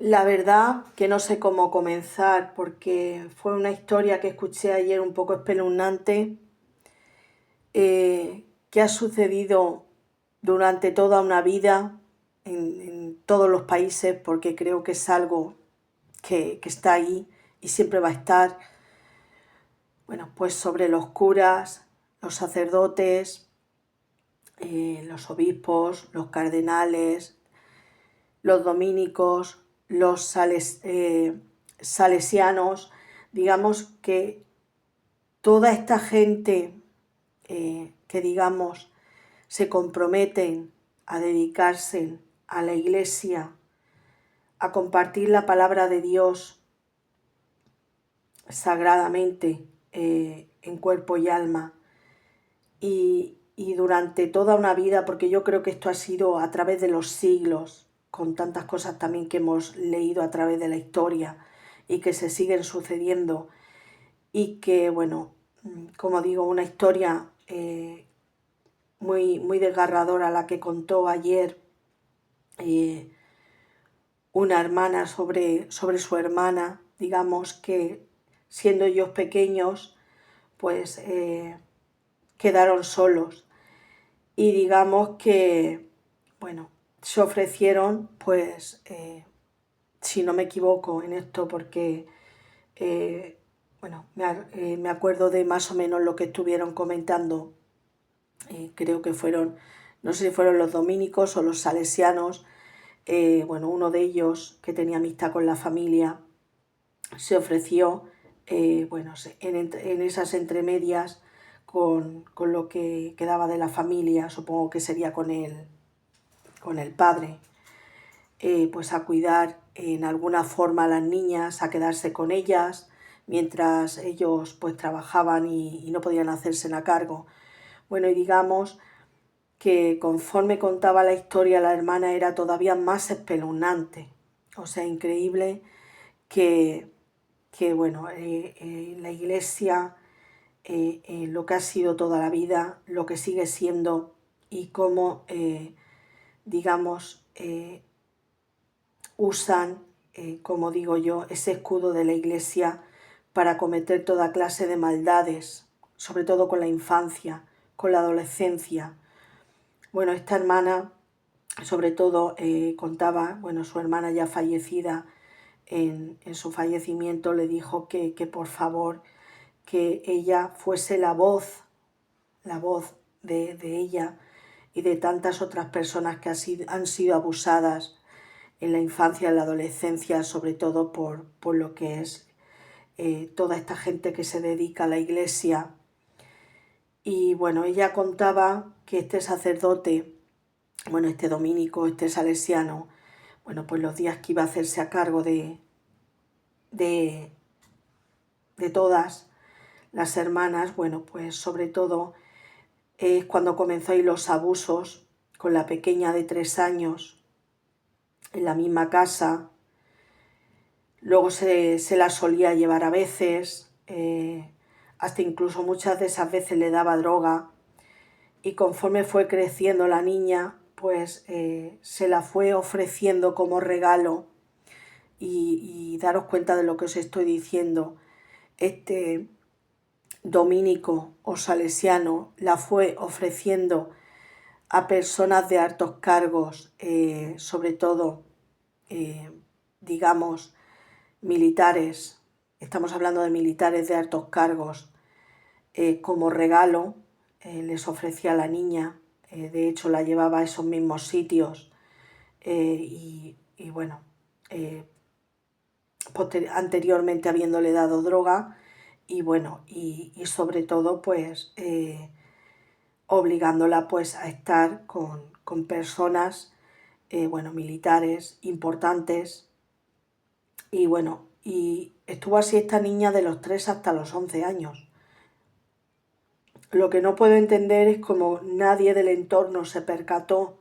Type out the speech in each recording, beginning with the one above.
La verdad que no sé cómo comenzar porque fue una historia que escuché ayer un poco espeluznante, que ha sucedido durante toda una vida en todos los países, porque creo que es algo que está ahí y siempre va a estar. Bueno, pues sobre los curas, los sacerdotes, los obispos, los cardenales, los dominicos, los salesianos, digamos que toda esta gente que digamos se comprometen a dedicarse a la Iglesia, a compartir la palabra de Dios sagradamente, en cuerpo y alma, y durante toda una vida, porque yo creo que esto ha sido a través de los siglos, con tantas cosas también que hemos leído a través de la historia y que se siguen sucediendo, y que, bueno, como digo, una historia muy desgarradora la que contó ayer eh, una hermana sobre su hermana, digamos que siendo ellos pequeños, pues quedaron solos, y digamos que, bueno, se ofrecieron, pues, si no me equivoco en esto, porque, eh, bueno, me acuerdo de más o menos lo que estuvieron comentando. Creo que fueron, no sé si fueron los dominicos o los salesianos. Bueno, uno de ellos, que tenía amistad con la familia, se ofreció, bueno, en esas entremedias con lo que quedaba de la familia, supongo que sería con el padre, pues a cuidar en alguna forma a las niñas, a quedarse con ellas, mientras ellos pues trabajaban y no podían hacerse a cargo. Bueno, y digamos que conforme contaba la historia, la hermana era todavía más espeluznante. O sea, increíble que, bueno, la Iglesia, lo que ha sido toda la vida, lo que sigue siendo, y cómo, digamos, usan, como digo yo, ese escudo de la Iglesia para cometer toda clase de maldades, sobre todo con la infancia, con la adolescencia. Bueno, esta hermana, sobre todo, contaba, bueno, su hermana ya fallecida, en su fallecimiento le dijo que por favor, que ella fuese la voz de ella y de tantas otras personas que han sido abusadas en la infancia, en la adolescencia, sobre todo por lo que es toda esta gente que se dedica a la Iglesia. Y bueno, ella contaba que este sacerdote, bueno, este dominico, este salesiano, bueno, pues los días que iba a hacerse a cargo de, de todas las hermanas, bueno, pues sobre todo es cuando comenzó ahí los abusos con la pequeña de 3 años en la misma casa. Luego se la solía llevar a veces, hasta incluso muchas de esas veces le daba droga, y conforme fue creciendo la niña, pues se la fue ofreciendo como regalo. Y daros cuenta de lo que os estoy diciendo. Este dominico o salesiano la fue ofreciendo a personas de altos cargos, sobre todo, eh, digamos, militares. Estamos hablando de militares de altos cargos, como regalo. Les ofrecía a la niña, de hecho la llevaba a esos mismos sitios, y bueno, anteriormente habiéndole dado droga, y bueno, y sobre todo pues obligándola pues a estar con personas, bueno, militares importantes. Y bueno, y estuvo así esta niña de los 3 hasta los 11 años. Lo que no puedo entender es cómo nadie del entorno se percató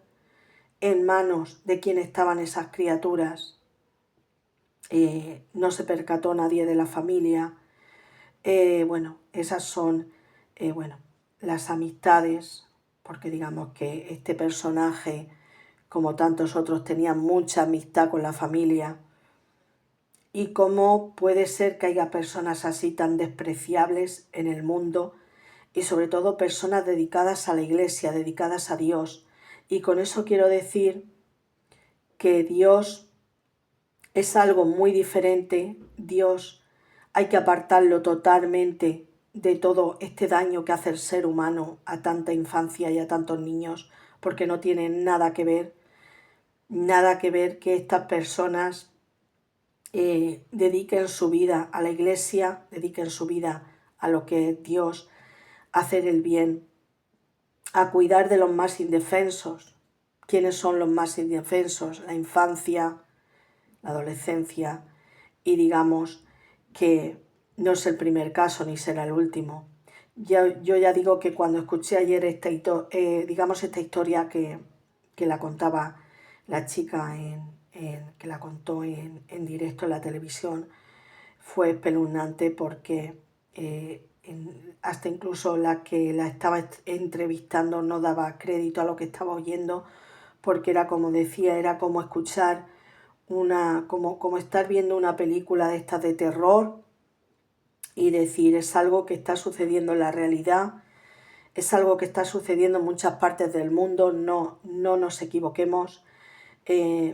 en manos de quién estaban esas criaturas. No se percató nadie de la familia. Bueno, esas son, bueno, las amistades, porque digamos que este personaje, como tantos otros, tenía mucha amistad con la familia. y cómo puede ser que haya personas así tan despreciables en el mundo y sobre todo personas dedicadas a la Iglesia, dedicadas a Dios. Y con eso quiero decir que Dios es algo muy diferente. Dios hay que apartarlo totalmente de todo este daño que hace el ser humano a tanta infancia y a tantos niños, porque no tiene nada que ver que estas personas dediquen su vida a la Iglesia, dediquen su vida a lo que es Dios, a hacer el bien, a cuidar de los más indefensos. ¿Quiénes son los más indefensos? La infancia, la adolescencia, y digamos que no es el primer caso ni será el último. Yo ya digo que cuando escuché ayer esta historia que la contaba la chica que la contó en directo en la televisión, fue espeluznante porque hasta incluso la que la estaba entrevistando no daba crédito a lo que estaba oyendo, porque era como decía, era como escuchar como estar viendo una película de estas de terror y decir, es algo que está sucediendo en la realidad, es algo que está sucediendo en muchas partes del mundo, no nos equivoquemos.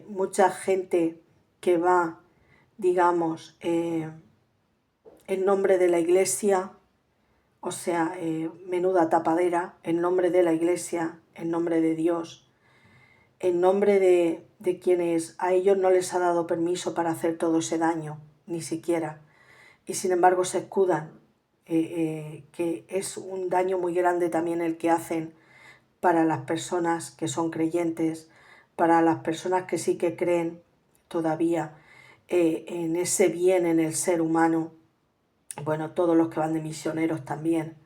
Mucha gente que va, digamos, en nombre de la Iglesia, o sea, menuda tapadera, en nombre de la Iglesia, en nombre de Dios, en nombre de quienes a ellos no les ha dado permiso para hacer todo ese daño, ni siquiera. Y sin embargo se escudan, que es un daño muy grande también el que hacen para las personas que son creyentes, para las personas que sí que creen todavía en ese bien en el ser humano. Bueno, todos los que van de misioneros también,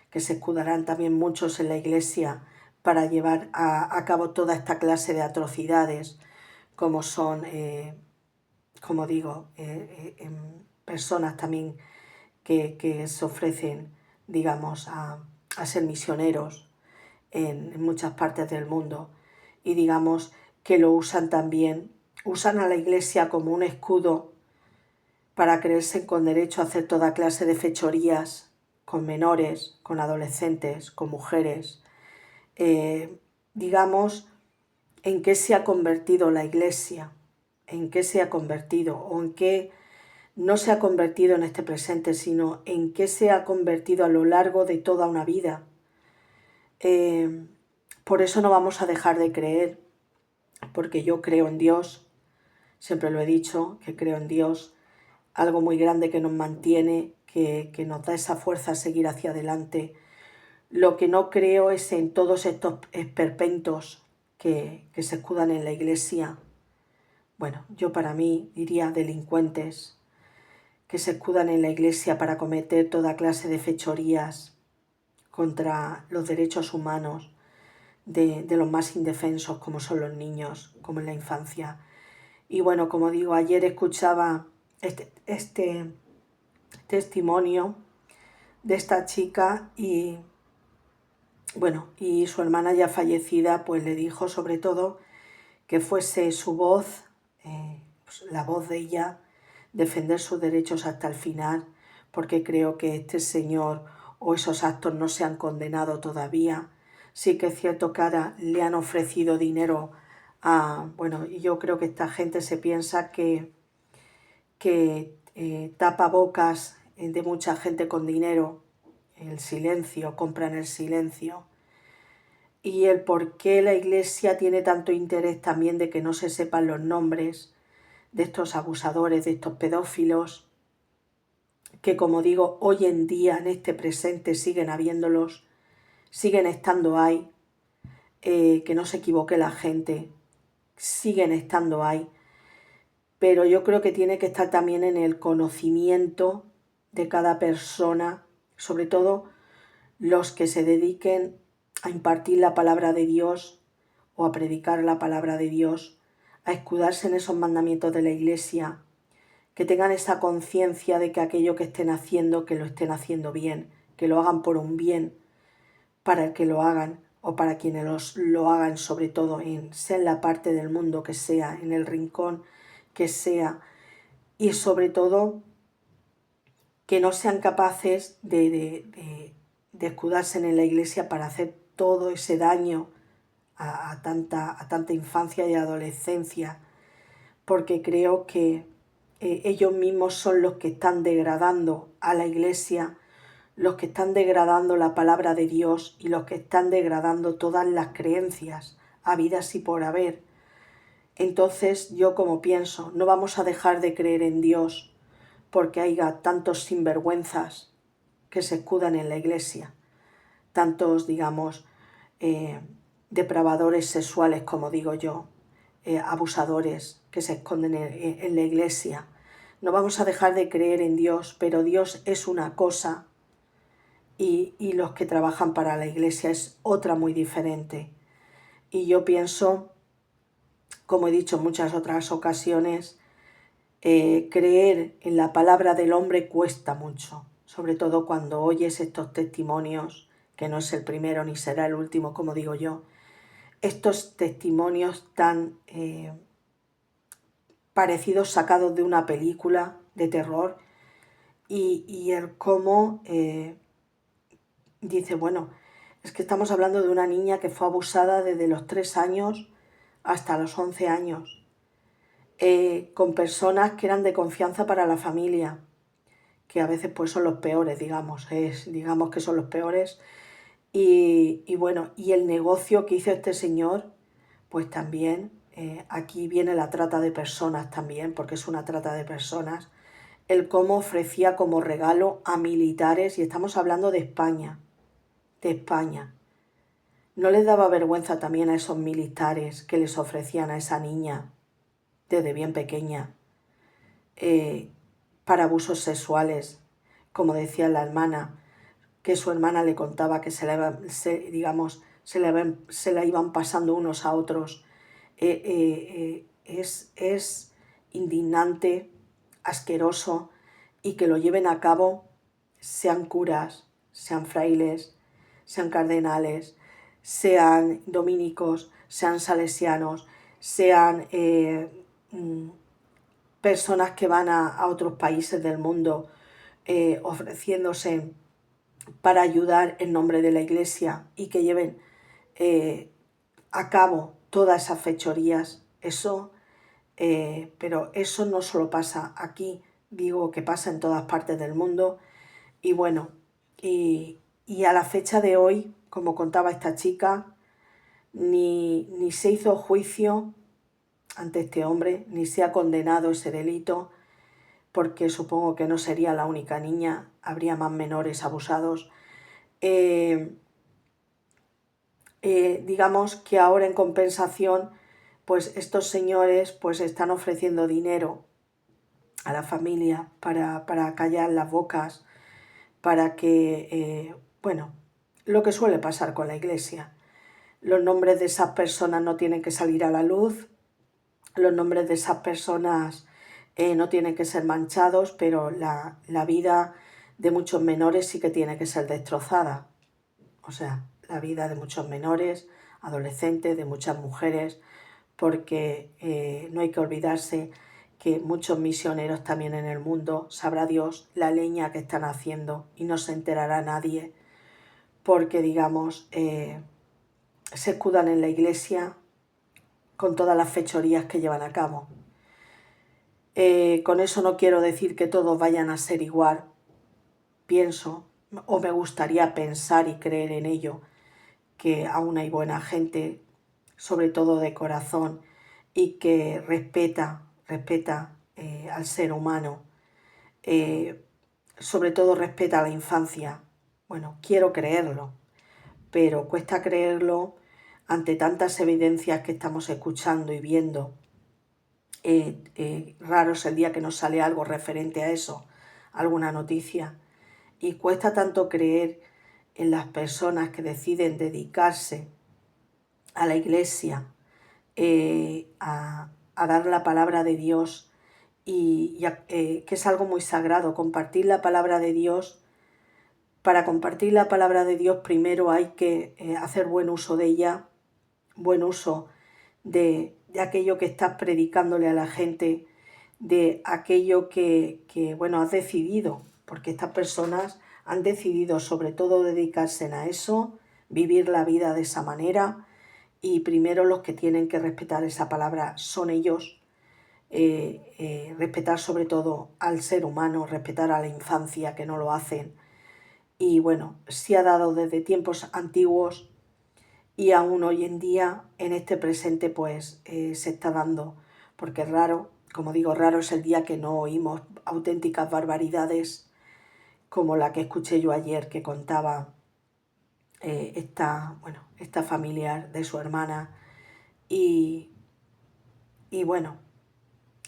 que se escudarán también muchos en la Iglesia para llevar a cabo toda esta clase de atrocidades, como son, como digo, personas también que se ofrecen, digamos, a ser misioneros en muchas partes del mundo, y digamos que lo usan también, usan a la Iglesia como un escudo para creerse con derecho a hacer toda clase de fechorías con menores, con adolescentes, con mujeres. Digamos, en qué se ha convertido la Iglesia, en qué se ha convertido, o en qué no se ha convertido en este presente, sino en qué se ha convertido a lo largo de toda una vida. Por eso no vamos a dejar de creer, porque yo creo en Dios, siempre lo he dicho, que creo en Dios, algo muy grande que nos mantiene, que nos da esa fuerza a seguir hacia adelante. Lo que no creo es en todos estos esperpentos que se escudan en la Iglesia. Bueno, yo para mí diría delincuentes que se escudan en la Iglesia para cometer toda clase de fechorías contra los derechos humanos de los más indefensos, como son los niños, como en la infancia. Y bueno, como digo, ayer escuchaba este testimonio de esta chica y bueno, y su hermana ya fallecida pues le dijo sobre todo que fuese su voz, pues la voz de ella, defender sus derechos hasta el final, porque creo que este señor o esos actos no se han condenado todavía. Sí que es cierto que ahora le han ofrecido dinero bueno, y yo creo que esta gente se piensa que tapa bocas de mucha gente con dinero, el silencio, compran el silencio. Y el por qué la Iglesia tiene tanto interés también de que no se sepan los nombres de estos abusadores, de estos pedófilos, que como digo, hoy en día, en este presente, siguen habiéndolos, siguen estando ahí, que no se equivoque la gente, siguen estando ahí. Pero yo creo que tiene que estar también en el conocimiento de cada persona, sobre todo los que se dediquen a impartir la palabra de Dios o a predicar la palabra de Dios, a escudarse en esos mandamientos de la Iglesia, que tengan esa conciencia de que aquello que estén haciendo, que lo estén haciendo bien, que lo hagan por un bien para el que lo hagan o para quienes lo hagan, sobre todo sea en la parte del mundo que sea, en el rincón que sea, y sobre todo que no sean capaces de escudarse en la Iglesia para hacer todo ese daño a tanta infancia y adolescencia, porque creo que ellos mismos son los que están degradando a la Iglesia, los que están degradando la palabra de Dios y los que están degradando todas las creencias habidas y por haber. Entonces yo como pienso, no vamos a dejar de creer en Dios porque haya tantos sinvergüenzas que se escudan en la Iglesia, tantos, digamos, depravadores sexuales, como digo yo, abusadores que se esconden en la Iglesia. No vamos a dejar de creer en Dios, pero Dios es una cosa y los que trabajan para la Iglesia es otra muy diferente. Y yo pienso, como he dicho en muchas otras ocasiones, creer en la palabra del hombre cuesta mucho, sobre todo cuando oyes estos testimonios, que no es el primero ni será el último, como digo yo, estos testimonios tan parecidos sacados de una película de terror y el cómo dice, bueno, es que estamos hablando de una niña que fue abusada desde los 3 años hasta los 11 años, con personas que eran de confianza para la familia, que a veces pues son los peores, digamos que son los peores. Y bueno, y el negocio que hizo este señor, pues también, aquí viene la trata de personas también, porque es una trata de personas, el cómo ofrecía como regalo a militares, y estamos hablando de España, de España. ¿No les daba vergüenza también a esos militares que les ofrecían a esa niña, desde bien pequeña, para abusos sexuales? Como decía la hermana, que su hermana le contaba que se la iban pasando unos a otros. Es indignante, asqueroso, y que lo lleven a cabo, sean curas, sean frailes, sean cardenales, sean dominicos, sean salesianos, sean personas que van a otros países del mundo ofreciéndose para ayudar en nombre de la Iglesia y que lleven a cabo todas esas fechorías. Pero eso no solo pasa aquí, digo que pasa en todas partes del mundo. Y bueno, y a la fecha de hoy, como contaba esta chica, ni se hizo juicio ante este hombre, ni se ha condenado ese delito, porque supongo que no sería la única niña, habría más menores abusados. Digamos que ahora en compensación, pues estos señores pues están ofreciendo dinero a la familia para callar las bocas, para que, bueno, lo que suele pasar con la Iglesia. Los nombres de esas personas no tienen que salir a la luz, los nombres de esas personas no tienen que ser manchados, pero la vida de muchos menores sí que tiene que ser destrozada. O sea, la vida de muchos menores, adolescentes, de muchas mujeres, porque no hay que olvidarse que muchos misioneros también en el mundo, sabrá Dios la leña que están haciendo y no se enterará nadie, porque digamos, se escudan en la Iglesia con todas las fechorías que llevan a cabo. Con eso no quiero decir que todos vayan a ser igual, pienso, o me gustaría pensar y creer en ello, que aún hay buena gente, sobre todo de corazón, y que respeta al ser humano, sobre todo respeta a la infancia. Bueno, quiero creerlo, pero cuesta creerlo ante tantas evidencias que estamos escuchando y viendo. Raro es el día que nos sale algo referente a eso, alguna noticia, y cuesta tanto creer en las personas que deciden dedicarse a la Iglesia, a dar la palabra de Dios, que es algo muy sagrado, compartir la palabra de Dios. Para compartir la palabra de Dios primero hay que hacer buen uso de ella, buen uso de aquello que estás predicándole a la gente, de aquello que bueno, has decidido, porque estas personas han decidido sobre todo dedicarse a eso, vivir la vida de esa manera, y primero los que tienen que respetar esa palabra son ellos, respetar sobre todo al ser humano, respetar a la infancia, que no lo hacen. Y bueno, se ha dado desde tiempos antiguos y aún hoy en día, en este presente, pues se está dando, porque es raro, como digo, raro es el día que no oímos auténticas barbaridades como la que escuché yo ayer, que contaba esta familiar de su hermana, y, y bueno,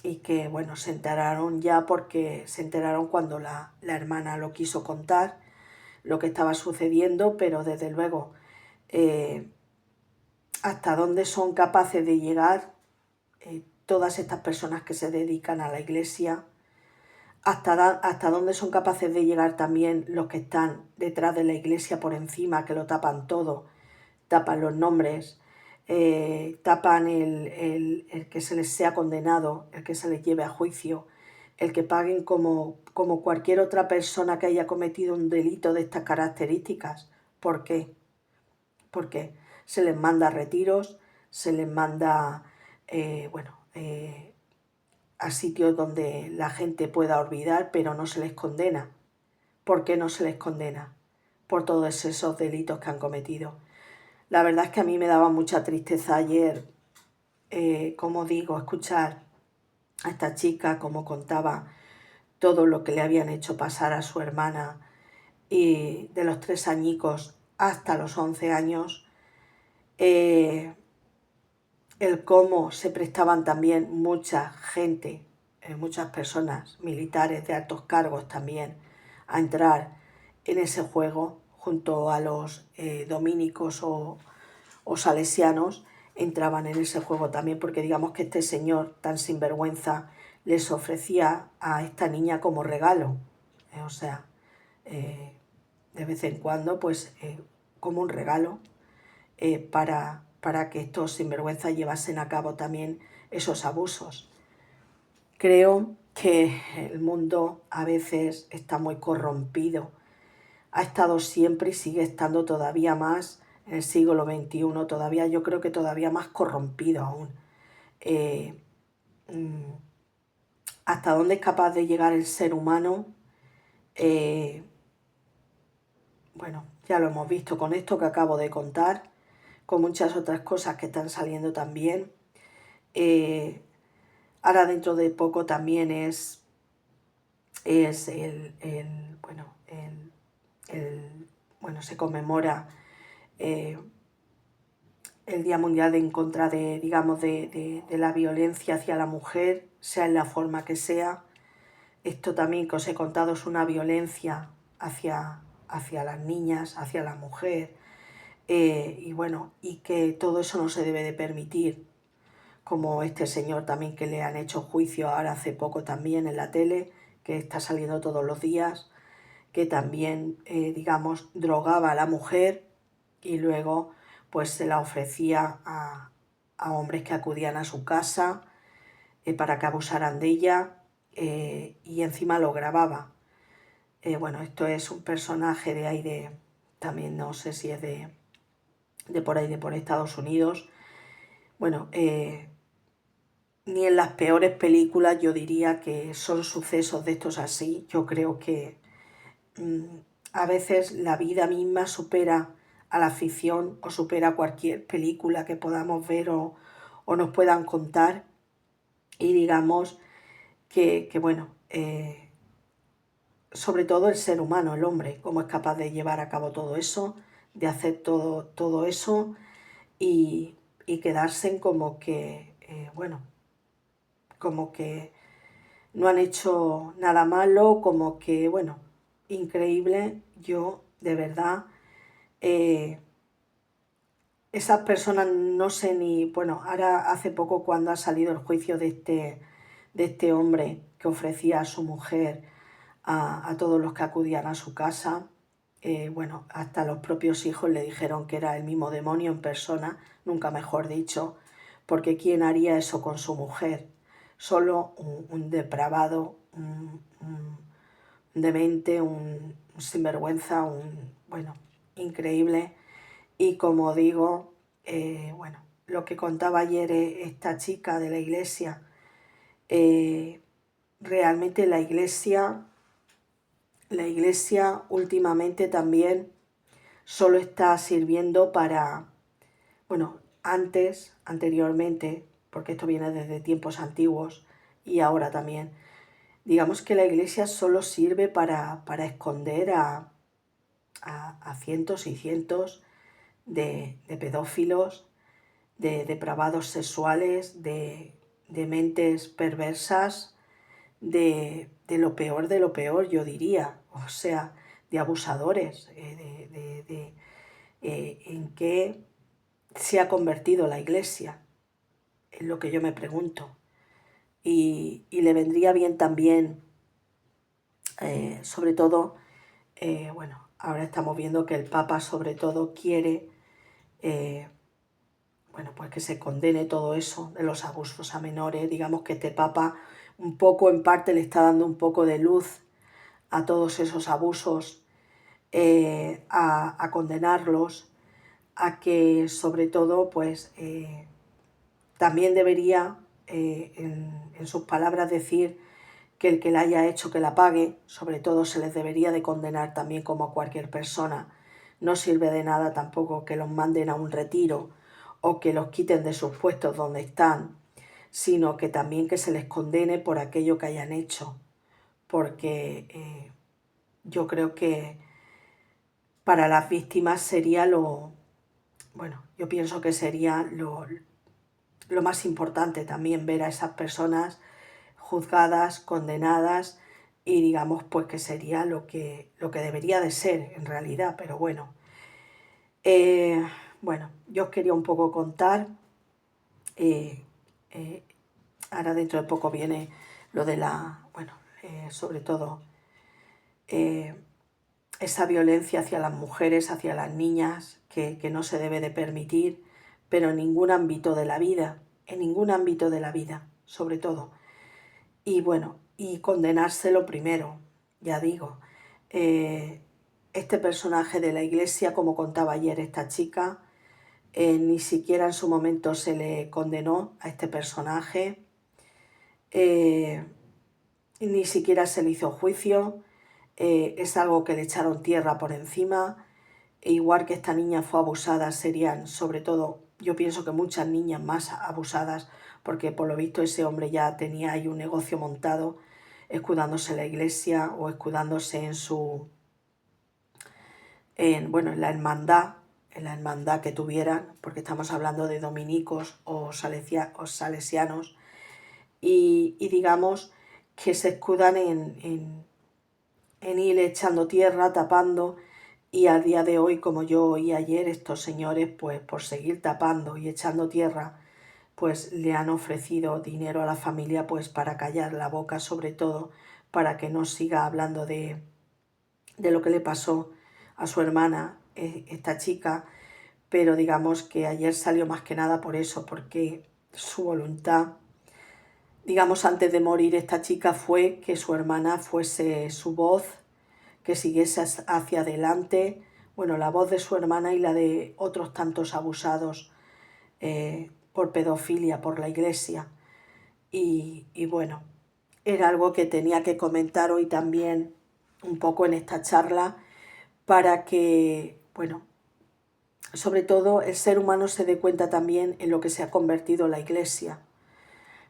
y que bueno, se enteraron ya, porque se enteraron cuando la hermana lo quiso contar, lo que estaba sucediendo, pero desde luego hasta dónde son capaces de llegar todas estas personas que se dedican a la iglesia, hasta dónde son capaces de llegar también los que están detrás de la iglesia por encima, que lo tapan todo, tapan los nombres, tapan el que se les sea condenado, el que se les lleve a juicio, el que paguen como cualquier otra persona que haya cometido un delito de estas características. ¿Por qué? Porque se les manda retiros, se les manda a sitios donde la gente pueda olvidar, pero no se les condena. ¿Por qué no se les condena? Por todos esos delitos que han cometido. La verdad es que a mí me daba mucha tristeza ayer, como digo, escuchar a esta chica como contaba todo lo que le habían hecho pasar a su hermana, y de los 3 añicos hasta los 11 años, el cómo se prestaban también mucha gente, muchas personas, militares de altos cargos también, a entrar en ese juego junto a los dominicos o salesianos. Entraban en ese juego también, porque digamos que este señor tan sinvergüenza les ofrecía a esta niña como regalo, o sea, de vez en cuando, pues como un regalo, para que estos sinvergüenzas llevasen a cabo también esos abusos. Creo que el mundo a veces está muy corrompido. Ha estado siempre y sigue estando todavía más en el siglo XXI, todavía, yo creo que todavía más corrompido aún. Eh, ¿Hasta dónde es capaz de llegar el ser humano? Bueno, ya lo hemos visto con esto que acabo de contar, con muchas otras cosas que están saliendo también. Ahora dentro de poco también es se conmemora el Día Mundial en contra de la violencia hacia la mujer, sea en la forma que sea. Esto también que os he contado es una violencia hacia las niñas, hacia la mujer, y que todo eso no se debe de permitir, como este señor también que le han hecho juicio ahora hace poco también en la tele, que está saliendo todos los días, que también, drogaba a la mujer y luego pues se la ofrecía a hombres que acudían a su casa para que abusaran de ella, y encima lo grababa. Esto es un personaje de ahí también no sé si es de por ahí, de por Estados Unidos. Ni en las peores películas yo diría que son sucesos de estos así. Yo creo que a veces la vida misma supera a la ficción o supera cualquier película que podamos ver o nos puedan contar, y digamos que sobre todo el ser humano, el hombre, cómo es capaz de llevar a cabo todo eso, de hacer todo eso y quedarse en como que, como que no han hecho nada malo, como que, increíble. Yo, de verdad, esas personas no sé ni, ahora hace poco cuando ha salido el juicio de este hombre que ofrecía a su mujer a todos los que acudían a su casa, hasta los propios hijos le dijeron que era el mismo demonio en persona, nunca mejor dicho, porque ¿quién haría eso con su mujer? solo un depravado, un demente, un sinvergüenza, bueno, increíble. Y como digo, bueno, lo que contaba ayer esta chica de la iglesia, realmente la iglesia últimamente también solo está sirviendo para, bueno, anteriormente, porque esto viene desde tiempos antiguos y ahora también, digamos que la iglesia solo sirve para esconder a cientos y cientos de pedófilos, de depravados sexuales, de mentes perversas, de lo peor, yo diría, o sea, de abusadores, en qué se ha convertido la iglesia, es lo que yo me pregunto. Y le vendría bien también, sobre todo, bueno, ahora estamos viendo que el Papa sobre todo quiere, bueno, pues que se condene todo eso de los abusos a menores. Digamos que este Papa un poco, en parte, le está dando un poco de luz a todos esos abusos, a condenarlos, a que sobre todo, pues, también debería, en sus palabras, decir que el que la haya hecho que la pague. Sobre todo se les debería de condenar también como a cualquier persona. No sirve de nada tampoco que los manden a un retiro o que los quiten de sus puestos donde están, sino que también que se les condene por aquello que hayan hecho, porque yo creo que para las víctimas sería bueno, yo pienso que sería lo más importante también ver a esas personas juzgadas, condenadas, y digamos pues que sería lo que debería de ser en realidad. Pero bueno, bueno, yo os quería un poco contar, eh, eh, ahora dentro de poco viene lo de bueno, sobre todo eh, esa violencia hacia las mujeres, hacia las niñas, que no se debe de permitir, pero en ningún ámbito de la vida, en ningún ámbito de la vida, sobre todo. Y bueno, y condenárselo primero, ya digo. Este personaje de la iglesia, como contaba ayer esta chica, ni siquiera en su momento se le condenó a este personaje, ni siquiera se le hizo juicio, es algo que le echaron tierra por encima. E igual que esta niña fue abusada, serían sobre todo, yo pienso que muchas niñas más abusadas, porque por lo visto ese hombre ya tenía ahí un negocio montado, escudándose en la iglesia o escudándose bueno, en la hermandad que tuvieran, porque estamos hablando de dominicos o salesianos, y digamos que se escudan en ir echando tierra, tapando. Y al día de hoy, como yo oí ayer, estos señores, pues por seguir tapando y echando tierra, pues le han ofrecido dinero a la familia, pues para callar la boca, sobre todo para que no siga hablando de lo que le pasó a su hermana, esta chica. Pero digamos que ayer salió más que nada por eso, porque su voluntad, digamos, antes de morir esta chica, fue que su hermana fuese su voz, que siguiese hacia adelante, bueno, la voz de su hermana y la de otros tantos abusados por pedofilia, por la iglesia. Y bueno, era algo que tenía que comentar hoy también un poco en esta charla, para que, bueno, sobre todo el ser humano se dé cuenta también en lo que se ha convertido la iglesia.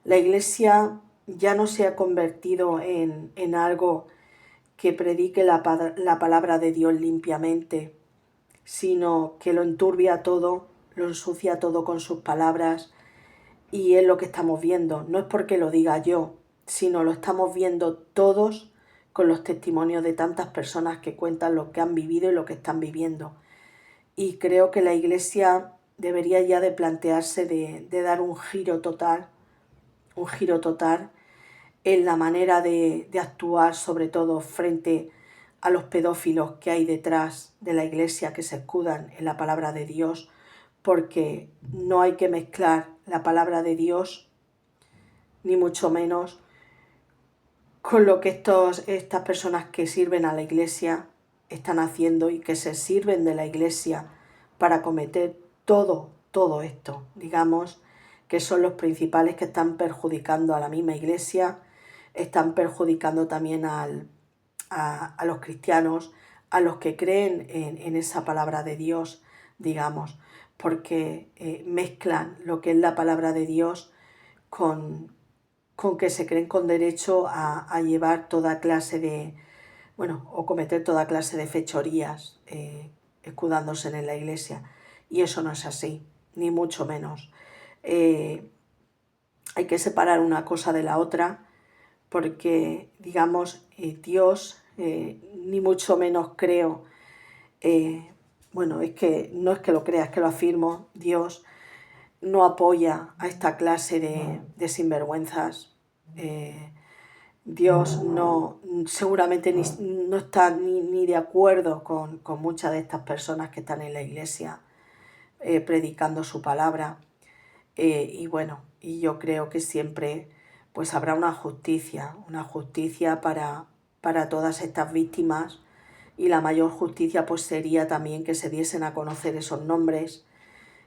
La iglesia ya no se ha convertido en algo que predique la palabra de Dios limpiamente, sino que lo enturbia todo, lo ensucia todo con sus palabras. Y es lo que estamos viendo. No es porque lo diga yo, sino lo estamos viendo todos con los testimonios de tantas personas que cuentan lo que han vivido y lo que están viviendo. Y creo que la iglesia debería ya de plantearse de dar un giro total en la manera de actuar, sobre todo frente a los pedófilos que hay detrás de la iglesia, que se escudan en la palabra de Dios, porque no hay que mezclar la palabra de Dios ni mucho menos con lo que estas personas que sirven a la Iglesia están haciendo y que se sirven de la Iglesia para cometer todo esto, digamos, que son los principales que están perjudicando a la misma Iglesia, están perjudicando también a los cristianos, a los que creen en esa palabra de Dios, digamos, porque mezclan lo que es la palabra de Dios con que se creen con derecho a llevar toda clase de, bueno, o cometer toda clase de fechorías escudándose en la Iglesia. Y eso no es así, ni mucho menos. Hay que separar una cosa de la otra porque, digamos, Dios, ni mucho menos creo, bueno, es que no es que lo crea, es que lo afirmo, Dios no apoya a esta clase de sinvergüenzas. Dios no, seguramente no está ni de acuerdo con muchas de estas personas que están en la Iglesia predicando su palabra. Y bueno, y yo creo que siempre pues habrá una justicia para todas estas víctimas, y la mayor justicia pues sería también que se diesen a conocer esos nombres,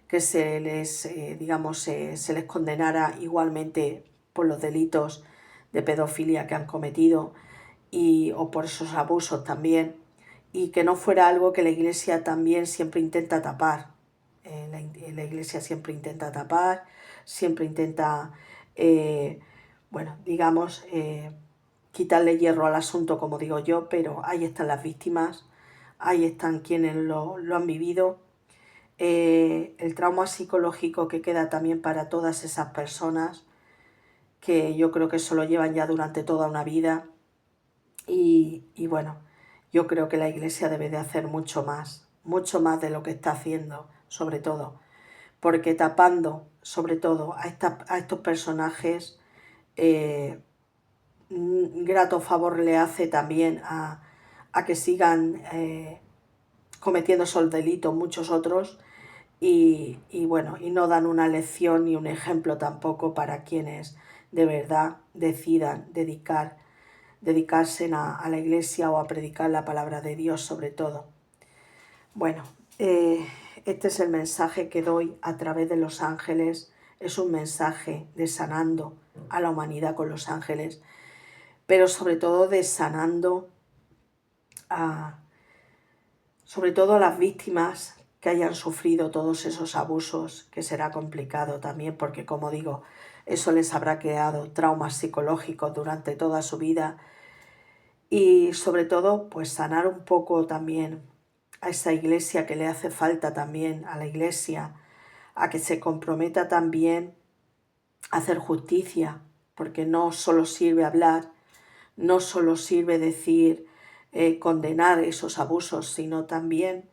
que se les, digamos, se les condenara igualmente por los delitos de pedofilia que han cometido o por esos abusos también, y que no fuera algo que la Iglesia también siempre intenta tapar. La Iglesia siempre intenta tapar, siempre intenta, bueno, digamos, quitarle hierro al asunto, como digo yo, pero ahí están las víctimas, ahí están quienes lo han vivido. El trauma psicológico que queda también para todas esas personas, que yo creo que eso lo llevan ya durante toda una vida. Y bueno, yo creo que la Iglesia debe de hacer mucho más de lo que está haciendo, sobre todo, porque tapando, sobre todo, a estos personajes, un grato favor le hace también a que sigan cometiendo esos delitos muchos otros, y bueno, y no dan una lección ni un ejemplo tampoco para quienes de verdad decidan dedicarse a la Iglesia o a predicar la palabra de Dios sobre todo. Bueno, este es el mensaje que doy a través de los ángeles. Es un mensaje de sanando a la humanidad con los ángeles, pero sobre todo de sanando sobre todo a las víctimas que hayan sufrido todos esos abusos, que será complicado también porque, como digo, eso les habrá creado traumas psicológicos durante toda su vida, y sobre todo pues sanar un poco también a esa Iglesia, que le hace falta también a la Iglesia a que se comprometa también a hacer justicia, porque no solo sirve hablar, no solo sirve decir, condenar esos abusos, sino también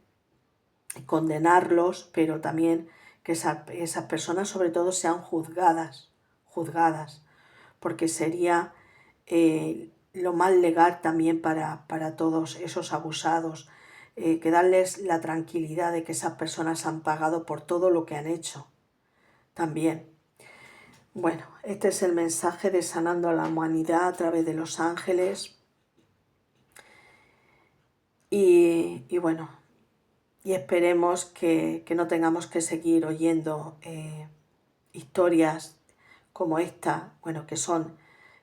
condenarlos, pero también que esas personas sobre todo sean juzgadas, porque sería lo más legal también para todos esos abusados, que darles la tranquilidad de que esas personas han pagado por todo lo que han hecho también. Bueno, este es el mensaje de sanando a la humanidad a través de los ángeles, y bueno, y esperemos que no tengamos que seguir oyendo historias como esta, bueno, que son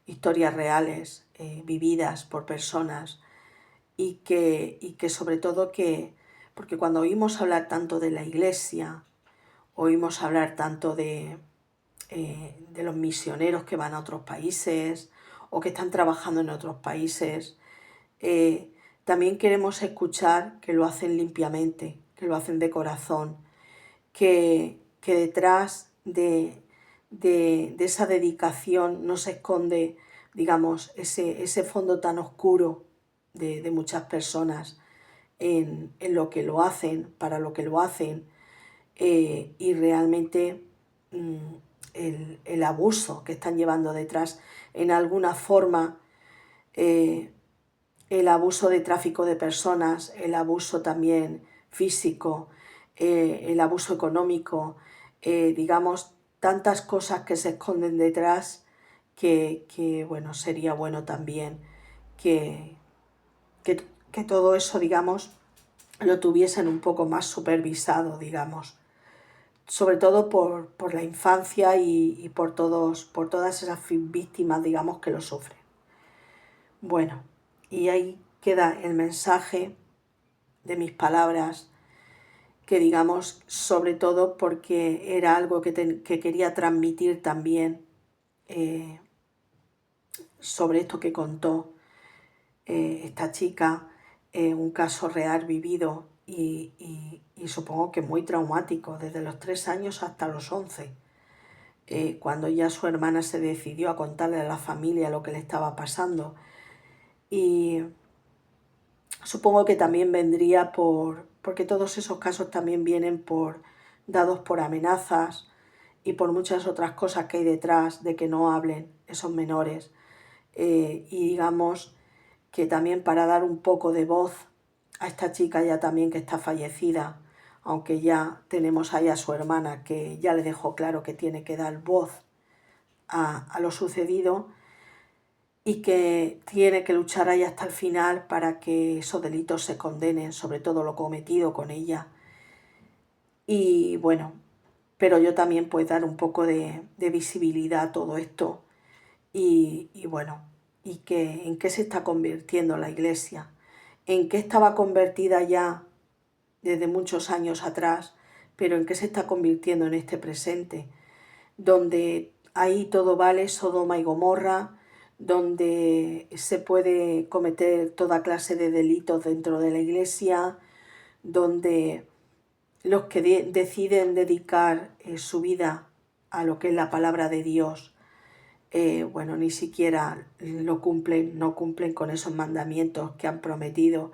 historias reales, vividas por personas, y que sobre todo porque cuando oímos hablar tanto de la Iglesia, oímos hablar tanto de los misioneros que van a otros países o que están trabajando en otros países, también queremos escuchar que lo hacen limpiamente, que lo hacen de corazón, que detrás de esa dedicación no se esconde, digamos, ese fondo tan oscuro de muchas personas en lo que lo hacen, para lo que lo hacen, y realmente el abuso que están llevando detrás en alguna forma, el abuso de tráfico de personas, el abuso también físico, el abuso económico, digamos, tantas cosas que se esconden detrás, bueno, sería bueno también que, que todo eso, digamos, lo tuviesen un poco más supervisado, digamos, sobre todo por la infancia y por todas esas víctimas, digamos, que lo sufren. Bueno, y ahí queda el mensaje de mis palabras, que digamos, sobre todo porque era algo que quería transmitir también, eh, sobre esto que contó esta chica, un caso real vivido y supongo que muy traumático, desde los 3 años hasta los 11, cuando ya su hermana se decidió a contarle a la familia lo que le estaba pasando. Y supongo que también vendría porque todos esos casos también vienen dados por amenazas y por muchas otras cosas que hay detrás de que no hablen esos menores. Y digamos que también para dar un poco de voz a esta chica ya también que está fallecida, aunque ya tenemos ahí a su hermana que ya le dejó claro que tiene que dar voz a lo sucedido y que tiene que luchar ahí hasta el final para que esos delitos se condenen, sobre todo lo cometido con ella. Y bueno, pero yo también puedo dar un poco de visibilidad a todo esto y bueno, y que en qué se está convirtiendo la Iglesia, en qué estaba convertida ya desde muchos años atrás, pero en qué se está convirtiendo en este presente, donde ahí todo vale, Sodoma y Gomorra, donde se puede cometer toda clase de delitos dentro de la Iglesia, donde los que deciden dedicar su vida a lo que es la palabra de Dios, bueno, ni siquiera lo cumplen, no cumplen con esos mandamientos que han prometido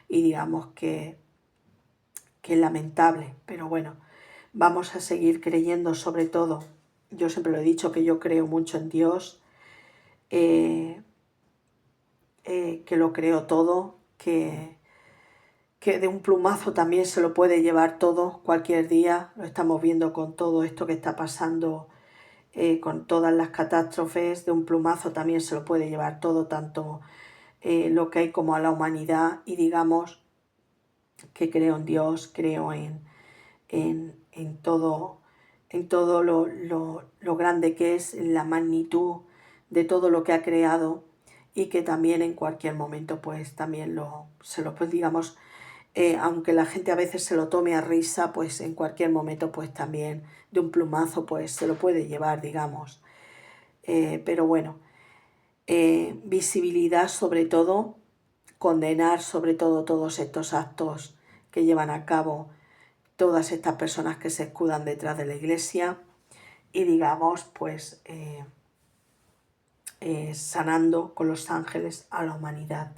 y digamos que es lamentable, pero bueno, vamos a seguir creyendo sobre todo. Yo siempre lo he dicho que yo creo mucho en Dios, que lo creo todo, que de un plumazo también se lo puede llevar todo cualquier día. Lo estamos viendo con todo esto que está pasando, con todas las catástrofes, de un plumazo también se lo puede llevar todo, tanto lo que hay como a la humanidad, y digamos que creo en Dios, creo en todo, lo grande que es, la magnitud de todo lo que ha creado, y que también en cualquier momento pues también pues digamos, aunque la gente a veces se lo tome a risa, pues en cualquier momento pues también de un plumazo pues se lo puede llevar, digamos. Pero bueno, visibilidad sobre todo, condenar sobre todo todos estos actos que llevan a cabo todas estas personas que se escudan detrás de la Iglesia, y digamos pues sanando con los ángeles a la humanidad.